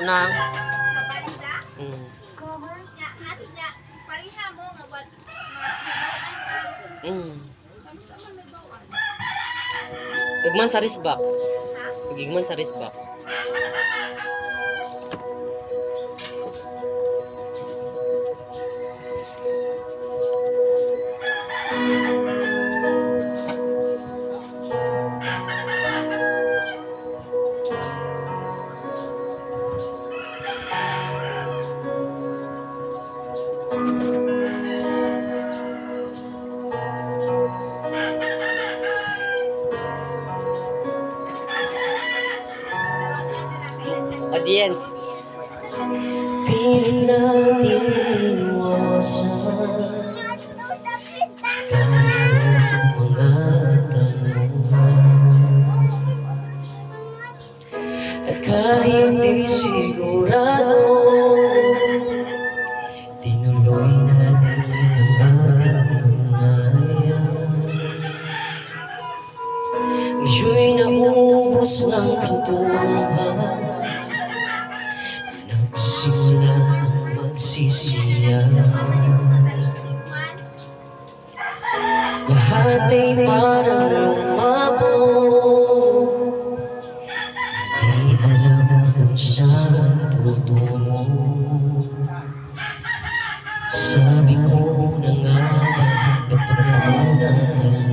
nang Kabalida? Covers. Nga, nga sila, pariha mo nga wal, Kami sa man may bawaan. Igman sa risbak. Ha? Igman sa risbak. Audience. Pilit natin iwasan tayong mga tanungan. At kahit di sigurado, tinuloy natin ang ating ugnayan. Ngayon'y naubos ng pintuan, nagsimula ng magsisiyang. Lahat ay parang lumabo, di alam kung saan tutungo. Sabi ko na nga ba, napanahon na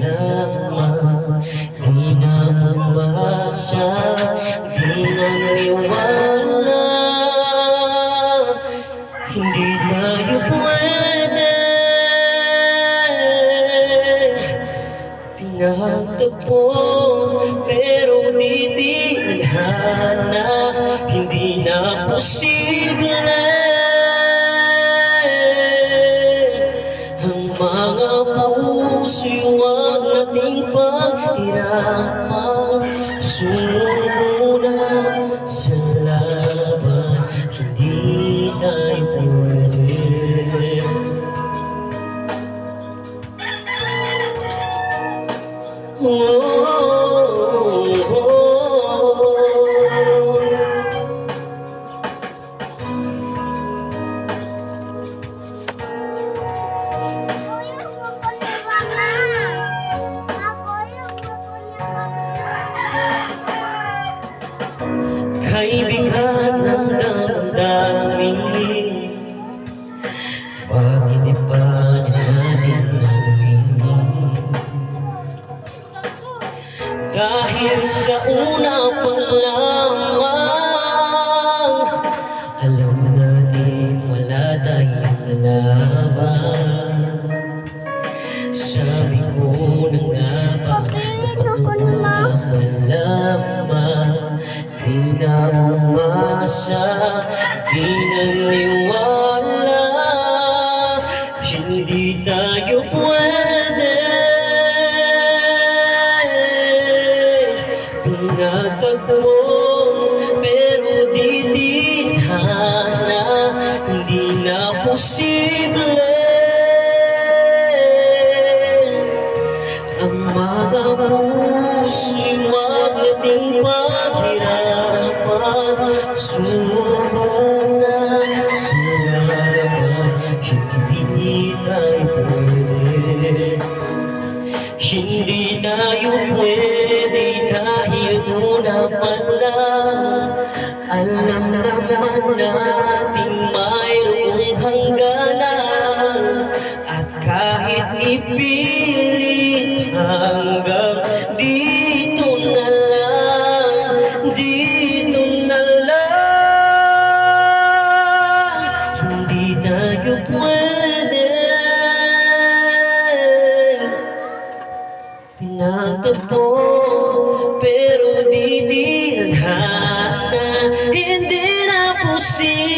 lamang, di na umasa, di na niwala. Hindi tayo pwede pinagtagpo, pero di tinadhana, hindi na posible ang mga puso'y huwag nating paghirapan. Sumuna sa laban, hindi tayo pwede. Kaibigan ng damdamin, bakit di pa natin namin? Dahil sa una pa lamang, alam natin wala tayong laban. Sabi ko na nga ba, napanahon na pa lamang, di na umasa, di na niwala. Hindi tayo pwede pinagtagpo, pero di tinadhana, hindi na posible ang mga puso'y huwag nating paghirapan. Sumuna sa laban, hindi tayo pwede. Hindi tayo pwede dahil una pa lang, alam naman nating mayroong hangganan. At kahit ipilit hanggang dito na lang, dito na lang, hindi tayo pwede pinagtagpo, pero di tinadhana, hindi na posible